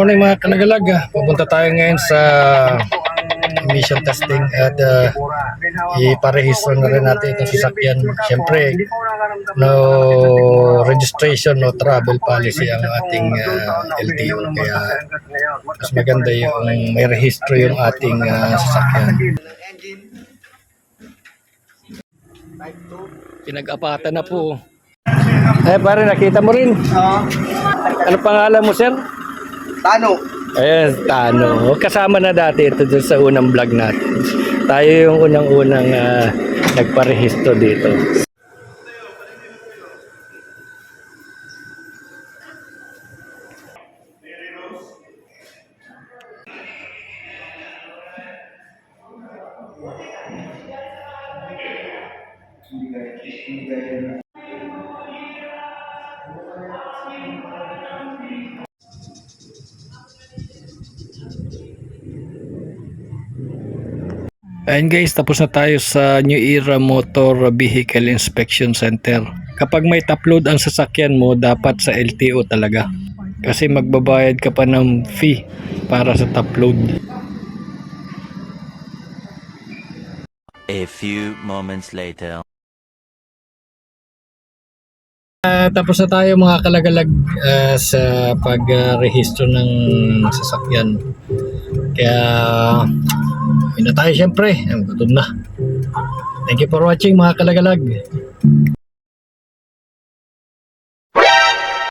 Morning mga kanagalag, pupunta tayo ngayon sa emission testing at iparehistro na rin natin itong sasakyan. Siyempre, no registration, no travel policy ang ating LTO, kaya mas maganda yung may rehistro yung ating sasakyan. Pinag-apatan na po. Pare, nakita mo rin. Ano pangalan mo, sir? Tano. Ayan, Tano. Kasama na dati ito dun sa unang vlog natin. Tayo yung unang-unang nagparehistro dito. Ayan guys, tapos na tayo sa New Era Motor Vehicle Inspection Center. Kapag may top-load ang sasakyan mo, dapat sa LTO talaga. Kasi magbabayad ka pa ng fee para sa top-load. A few moments later. Tapos na tayo mga kalagalag sa pagrehistro ng sasakyan. Kaya yun na tayo syempre. Gutom na. Thank you for watching mga kalagalag.